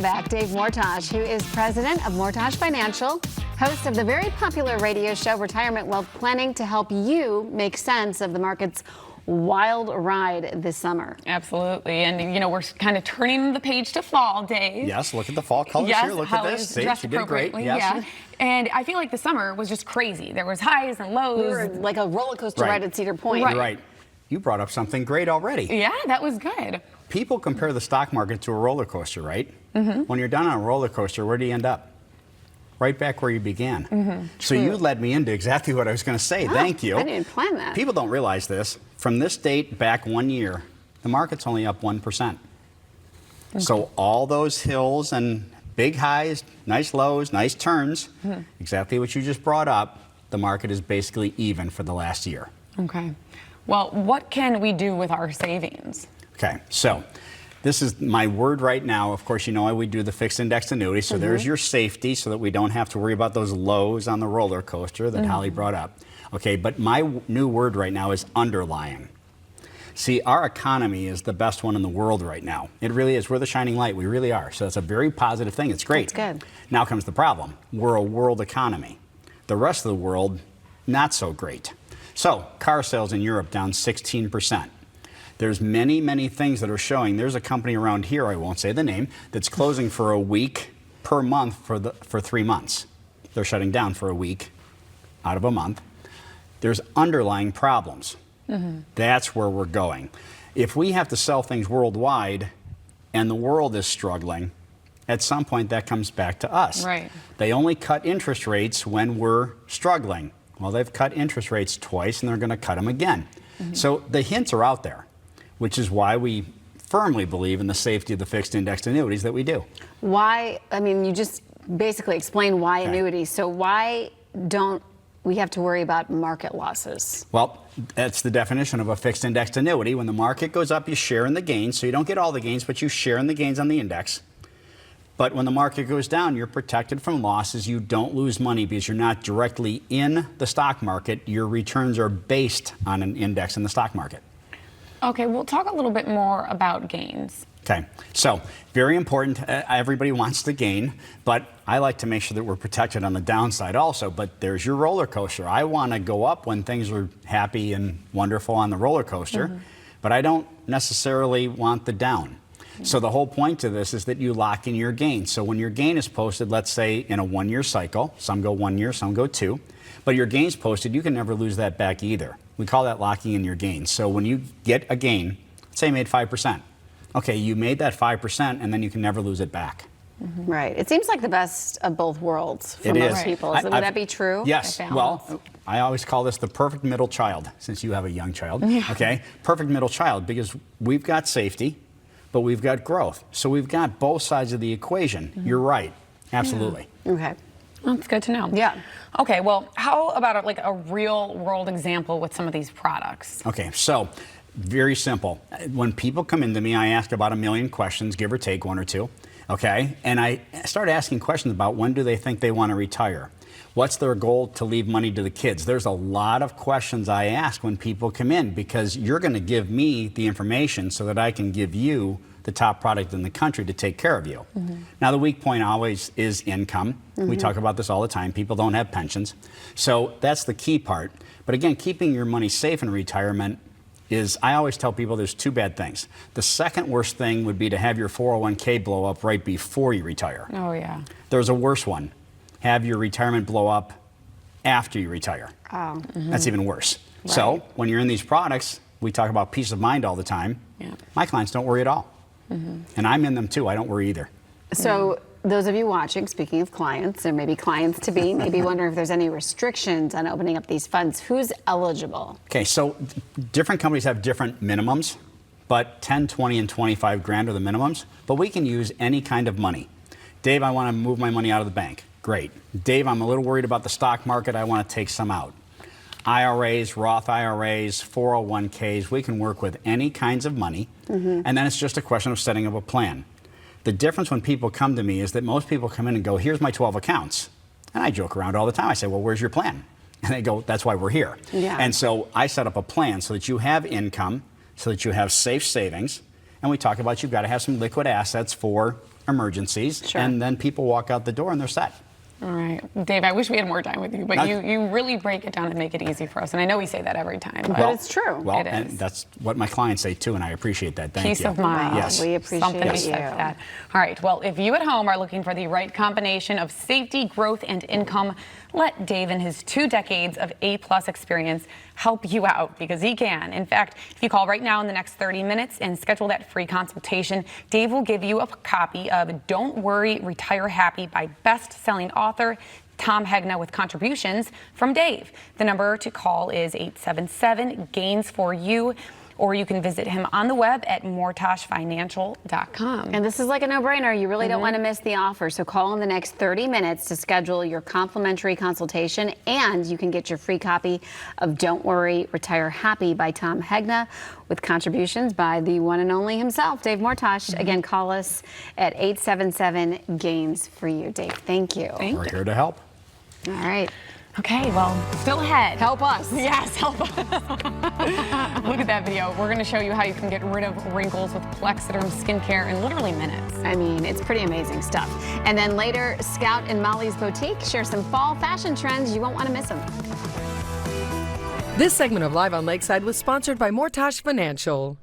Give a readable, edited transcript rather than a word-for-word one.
back Dave Mortach, who is president of Mortach Financial, host of the very popular radio show Retirement Wealth Planning, to help you make sense of the market's wild ride this summer. Absolutely. And, you know, we're kind of turning the page to fall, Dave. Yes, look at the fall colors yes, here. Look at this. See, dressed she did great. appropriately. Yes. Yeah. And I feel like the summer was just crazy. There was highs and lows. We were like a roller coaster ride at Cedar Point. Right. Right. You brought up something great already. Yeah, that was good. People compare the stock market to a roller coaster, right? Mm-hmm. When you're done on a roller coaster, where do you end up? Right back where you began. Mm-hmm. So you led me into exactly what I was going to say. Thank you. I didn't plan that. People don't realize this. From this date back 1 year, the market's only up 1%. Okay. So all those hills and big highs, nice lows, nice turns, exactly what you just brought up, the market is basically even for the last year. Okay. Well, what can we do with our savings? Okay, so this is my word right now. Of course, you know we do the fixed indexed annuity, so there's your safety so that we don't have to worry about those lows on the roller coaster that Holly brought up. Okay, but my new word right now is underlying. See, our economy is the best one in the world right now. It really is. We're the shining light. We really are. So that's a very positive thing. It's great. That's good. Now comes the problem. We're a world economy. The rest of the world, not so great. So car sales in Europe down 16%. There's many, many things that are showing. There's a company around here, I won't say the name, that's closing for a week per month for 3 months. They're shutting down for a week out of a month. There's underlying problems. That's where we're going. If we have to sell things worldwide and the world is struggling, at some point that comes back to us. Right. They only cut interest rates when we're struggling. Well, they've cut interest rates twice and they're going to cut them again. So the hints are out there, which is why we firmly believe in the safety of the fixed indexed annuities that we do. Why? I mean, you just basically explained why annuities. So why don't we have to worry about market losses? Well, that's the definition of a fixed indexed annuity. When the market goes up, you share in the gains. So you don't get all the gains, but you share in the gains on the index. But when the market goes down, you're protected from losses. You don't lose money because you're not directly in the stock market. Your returns are based on an index in the stock market. Okay, we'll talk a little bit more about gains. Okay, so very important. Everybody wants to gain, but I like to make sure that we're protected on the downside also. But there's your roller coaster. I want to go up when things are happy and wonderful on the roller coaster, but I don't necessarily want the down. So the whole point to this is that you lock in your gain. So when your gain is posted, let's say in a 1 year cycle, some go 1 year, some go 2, but your gain's posted, you can never lose that back either. We call that locking in your gain. So when you get a gain, let's say you made 5%. Okay, you made that 5% and then you can never lose it back. Right. It seems like the best of both worlds for It most is. people. Would that be true? Yes. Well, I always call this the perfect middle child, since you have a young child. Okay, perfect middle child, because we've got safety, but we've got growth. So we've got both sides of the equation. You're right. Absolutely. Okay. That's good to know. Yeah. Okay, well, how about like a real world example with some of these products? Okay, so very simple. When people come into me, I ask about 1 million questions, give or take 1 or 2. Okay, and I start asking questions about when do they think they want to retire? What's their goal to leave money to the kids? There's a lot of questions I ask when people come in, because you're going to give me the information so that I can give you the top product in the country to take care of you. Now, the weak point always is income. We talk about this all the time. People don't have pensions. So that's the key part. But again, keeping your money safe in retirement is, I always tell people there's 2 bad things. The second worst thing would be to have your 401k blow up right before you retire. Oh, yeah. There's a worse one. Have your retirement blow up after you retire. Oh. That's even worse. So when you're in these products, we talk about peace of mind all the time. My clients don't worry at all. And I'm in them too. I don't worry either. So those of you watching, speaking of clients, or maybe clients to be, maybe wondering if there's any restrictions on opening up these funds. Who's eligible? Okay, so different companies have different minimums, but 10, 20, and 25 grand are the minimums. But we can use any kind of money. Dave, I want to move my money out of the bank. Great. Dave, I'm a little worried about the stock market. I want to take some out. IRAs, Roth IRAs, 401ks, we can work with any kinds of money. And then it's just a question of setting up a plan. The difference when people come to me is that most people come in and go, here's my 12 accounts. And I joke around all the time. I say, well, where's your plan? And they go, that's why we're here. And so I set up a plan so that you have income, so that you have safe savings. And we talk about you've got to have some liquid assets for emergencies, Sure. and then people walk out the door and they're set. All right. Dave, I wish we had more time with you, but you really break it down and make it easy for us. And I know we say that every time. But it's true. Well, It and is. that's what my clients say too, and I appreciate that. Thank Peace you. of mind. Yes. We appreciate Something to be you. said for that. All right. Well, if you at home are looking for the right combination of safety, growth, and income, let Dave and his 2 decades of A-plus experience help you out, because he can. In fact, if you call right now in the next 30 minutes and schedule that free consultation, Dave will give you a copy of Don't Worry, Retire Happy by best-selling author Tom Hegna with contributions from Dave. The number to call is 877-GAINS-4U, or you can visit him on the web at mortachfinancial.com. And this is like a no-brainer. You really don't want to miss the offer. So call in the next 30 minutes to schedule your complimentary consultation, and you can get your free copy of Don't Worry, Retire Happy by Tom Hegna with contributions by the one and only himself, Dave Mortach. Again, call us at 877-GAINS-4U. Dave, thank you. We're here to help. All right. Okay, well, still ahead. Help us. Yes, help us. Look at that video. We're going to show you how you can get rid of wrinkles with Plexiderm skincare in literally minutes. I mean, it's pretty amazing stuff. And then later, Scout and Molly's Boutique share some fall fashion trends. You won't want to miss them. This segment of Live on Lakeside was sponsored by Mortach Financial.